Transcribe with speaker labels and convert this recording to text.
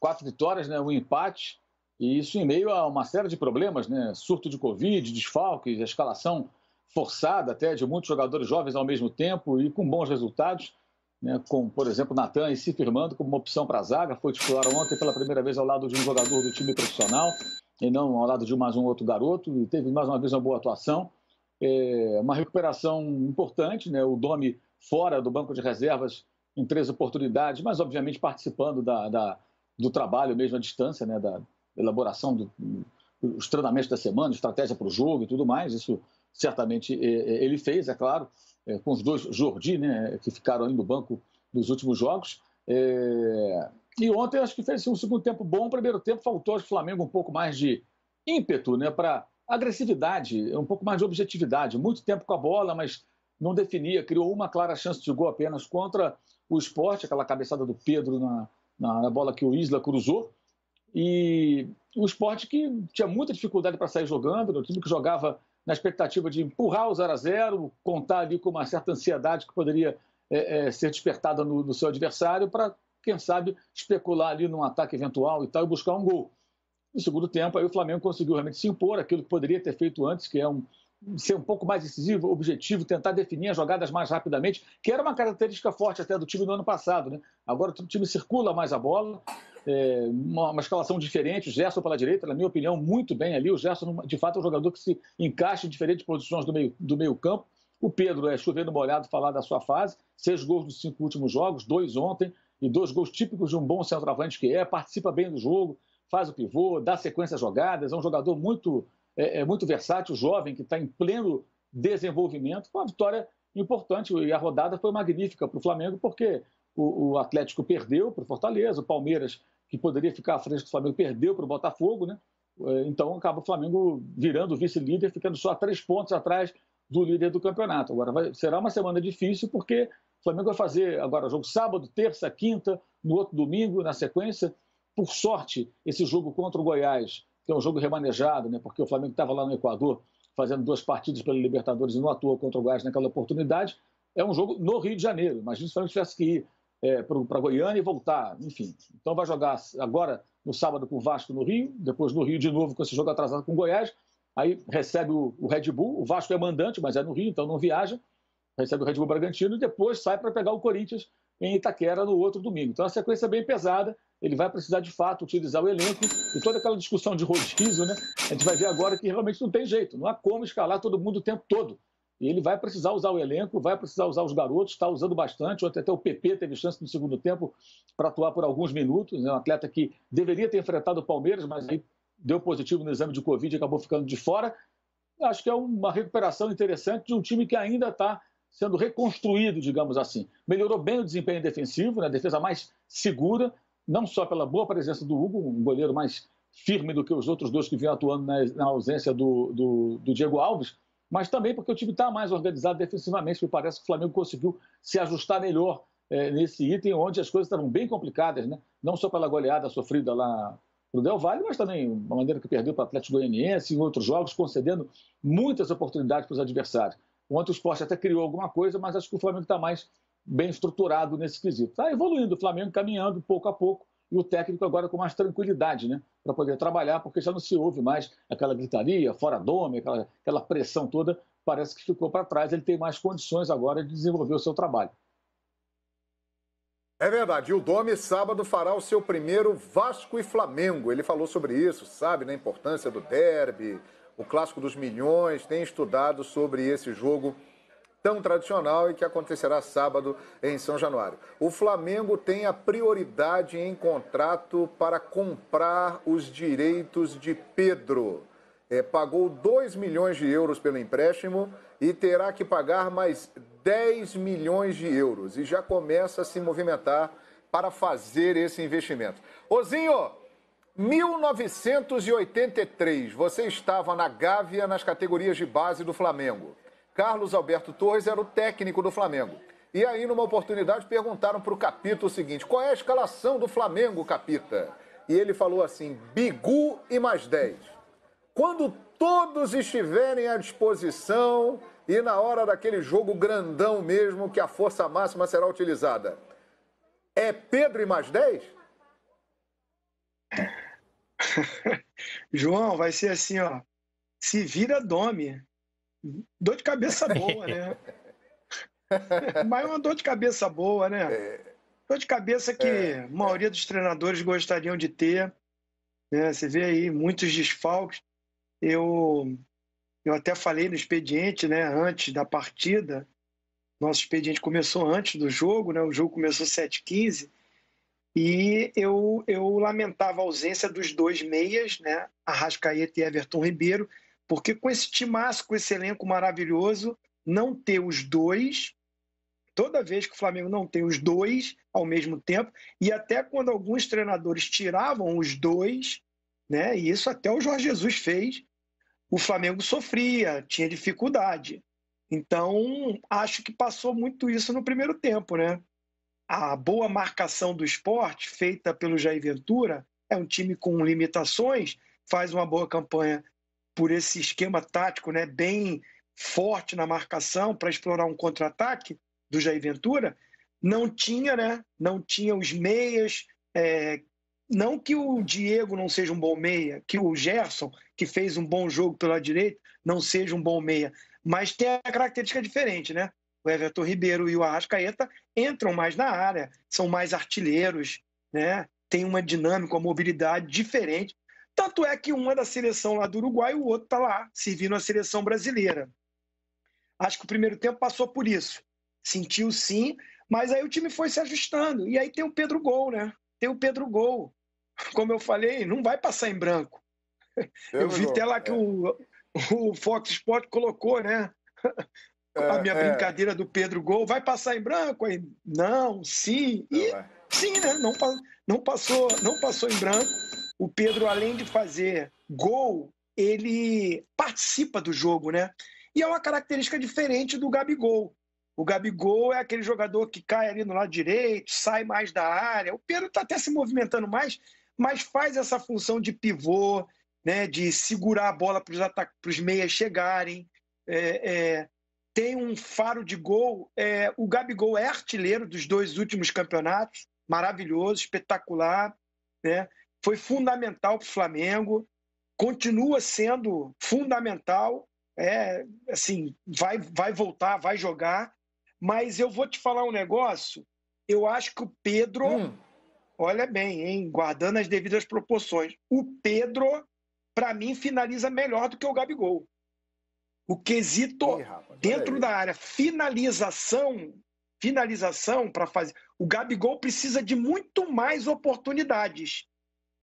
Speaker 1: 4 vitórias, né, um empate, e isso em meio a uma série de problemas, né, surto de Covid, desfalques, escalação forçada até de muitos jogadores jovens ao mesmo tempo e com bons resultados, né, com, por exemplo, Natan se firmando como uma opção para a zaga, foi titular ontem pela primeira vez ao lado de um jogador do time profissional, e não ao lado de mais um outro garoto, e teve mais uma vez uma boa atuação. Uma recuperação importante, né, o Domi fora do banco de reservas em 3 oportunidades, mas obviamente participando do trabalho mesmo à distância, né, da elaboração dos treinamentos da semana, estratégia para o jogo e tudo mais. Isso certamente ele fez, é claro, com os 2 Jordi, né, que ficaram aí no banco dos últimos jogos. E ontem acho que fez um segundo tempo bom. O primeiro tempo faltou ao Flamengo um pouco mais de ímpeto, né, para agressividade, um pouco mais de objetividade. Muito tempo com a bola, mas não definia, criou uma clara chance de gol apenas contra o Sport, aquela cabeçada do Pedro na bola que o Isla cruzou. E o Sport que tinha muita dificuldade para sair jogando, um time que jogava na expectativa de empurrar o 0-0, contar ali com uma certa ansiedade que poderia ser despertada no seu adversário para, quem sabe, especular ali num ataque eventual e tal e buscar um gol. No segundo tempo, aí o Flamengo conseguiu realmente se impor, aquilo que poderia ter feito antes, que é ser um pouco mais decisivo, objetivo, tentar definir as jogadas mais rapidamente, que era uma característica forte até do time no ano passado, né? Agora o time circula mais a bola, uma escalação diferente, o Gerson pela direita, na minha opinião, muito bem ali. O Gerson, de fato, é um jogador que se encaixa em diferentes posições do meio campo. O Pedro chovendo molhado falar da sua fase, 6 gols nos 5 últimos jogos, 2 ontem, e 2 gols típicos de um bom centroavante que participa bem do jogo, faz o pivô, dá sequência às jogadas, é um jogador muito versátil, jovem, que está em pleno desenvolvimento. Foi uma vitória importante e a rodada foi magnífica para o Flamengo, porque o Atlético perdeu para o Fortaleza, o Palmeiras, que poderia ficar à frente do Flamengo, perdeu para o Botafogo, né? Então acaba o Flamengo virando vice-líder, ficando só a 3 pontos atrás do líder do campeonato. Agora será uma semana difícil, porque o Flamengo vai fazer agora jogo sábado, terça, quinta, no outro domingo, na sequência. Por sorte, esse jogo contra o Goiás, que é um jogo remanejado, né, porque o Flamengo estava lá no Equador fazendo 2 partidas pela Libertadores e não atuou contra o Goiás naquela oportunidade, é um jogo no Rio de Janeiro. Imagina se o Flamengo tivesse que ir para Goiânia e voltar, enfim. Então vai jogar agora no sábado com o Vasco no Rio, depois no Rio de novo com esse jogo atrasado com o Goiás, aí recebe o Red Bull, o Vasco é mandante, mas é no Rio, então não viaja, recebe o Red Bull Bragantino e depois sai para pegar o Corinthians em Itaquera no outro domingo. Então a sequência é bem pesada, ele vai precisar de fato utilizar o elenco e toda aquela discussão de rodízio, né? A gente vai ver agora que realmente não tem jeito, não há como escalar todo mundo o tempo todo. E ele vai precisar usar o elenco, vai precisar usar os garotos, está usando bastante. Ontem até o PP teve chance no segundo tempo para atuar por alguns minutos. É um atleta que deveria ter enfrentado o Palmeiras, mas aí deu positivo no exame de Covid e acabou ficando de fora. Acho que é uma recuperação interessante de um time que ainda está sendo reconstruído, digamos assim. Melhorou bem o desempenho defensivo, né? A defesa mais segura, não só pela boa presença do Hugo, um goleiro mais firme do que os outros 2 que vinham atuando na ausência do Diego Alves, mas também porque o time está mais organizado defensivamente, me parece que o Flamengo conseguiu se ajustar melhor nesse item, onde as coisas estavam bem complicadas, né? Não só pela goleada sofrida lá no Del Valle, mas também a maneira que perdeu para o Atlético Goianiense e em outros jogos, concedendo muitas oportunidades para os adversários. Ontem o Sport até criou alguma coisa, mas acho que o Flamengo está mais bem estruturado nesse quesito. Está evoluindo, o Flamengo caminhando pouco a pouco, e o técnico agora com mais tranquilidade, né, para poder trabalhar, porque já não se ouve mais aquela gritaria, fora Dome, aquela pressão toda, parece que ficou para trás. Ele tem mais condições agora de desenvolver o seu trabalho.
Speaker 2: É verdade, e o Domi sábado fará o seu primeiro Vasco e Flamengo. Ele falou sobre isso, sabe, na importância do derby, o clássico dos milhões, tem estudado sobre esse jogo tão tradicional e que acontecerá sábado em São Januário. O Flamengo tem a prioridade em contrato para comprar os direitos de Pedro. Pagou 2 milhões de euros pelo empréstimo e terá que pagar mais 10 milhões de euros. E já começa a se movimentar para fazer esse investimento. Ozinho, 1983, você estava na Gávea nas categorias de base do Flamengo. Carlos Alberto Torres era o técnico do Flamengo. E aí, numa oportunidade, perguntaram para o Capita o seguinte: qual é a escalação do Flamengo, Capita? E ele falou assim: Bigu e mais 10. Quando todos estiverem à disposição e na hora daquele jogo grandão mesmo, que a força máxima será utilizada, é Pedro e mais 10?
Speaker 3: João, vai ser assim, ó. Se vira, dome. Dor de cabeça boa, né? Mas uma dor de cabeça boa, né? Dor de cabeça que a maioria dos treinadores gostariam de ter, né? Você vê aí muitos desfalques. Eu até falei no expediente, né? Antes da partida. Nosso expediente começou antes do jogo, né? O jogo começou 7h15. E eu lamentava a ausência dos dois meias, né? Arrascaeta e Everton Ribeiro, porque com esse timaço, com esse elenco maravilhoso, não ter os dois, toda vez que o Flamengo não tem os dois ao mesmo tempo, e até quando alguns treinadores tiravam os dois, né? E isso até o Jorge Jesus fez, o Flamengo sofria, tinha dificuldade. Então, acho que passou muito isso no primeiro tempo, né? A boa marcação do Sport, feita pelo Jair Ventura, é um time com limitações, faz uma boa campanha por esse esquema tático, né, bem forte na marcação para explorar um contra-ataque do Jair Ventura. Não tinha, né? Não tinha os meias. Não que o Diego não seja um bom meia, que o Gerson, que fez um bom jogo pela direita, não seja um bom meia, mas tem a característica diferente, né? O Everton Ribeiro e o Arrascaeta entram mais na área, são mais artilheiros, né? Tem uma dinâmica, uma mobilidade diferente. Tanto é que um é da seleção lá do Uruguai e o outro está lá, servindo a seleção brasileira. Acho que o primeiro tempo passou por isso. Sentiu sim, mas aí o time foi se ajustando. E aí tem o Pedro Gol, né? Tem o Pedro Gol. Como eu falei, não vai passar em branco. Eu vi até lá que o Fox Sport colocou, né? A minha brincadeira do Pedro Gol. Vai passar em branco? Aí, não, sim. E sim, né? Não passou em branco. O Pedro, além de fazer gol, ele participa do jogo, né? E é uma característica diferente do Gabigol. O Gabigol é aquele jogador que cai ali no lado direito, sai mais da área. O Pedro está até se movimentando mais, mas faz essa função de pivô, né? De segurar a bola para os meias chegarem. Tem um faro de gol. O Gabigol é artilheiro dos 2 últimos campeonatos. Maravilhoso, espetacular, né? Foi fundamental para o Flamengo, continua sendo fundamental, assim, vai voltar, vai jogar, mas eu vou te falar um negócio, eu acho que o Pedro, olha bem, hein, guardando as devidas proporções, o Pedro, para mim, finaliza melhor do que o Gabigol. O quesito dentro da área, finalização para fazer. O Gabigol precisa de muito mais oportunidades.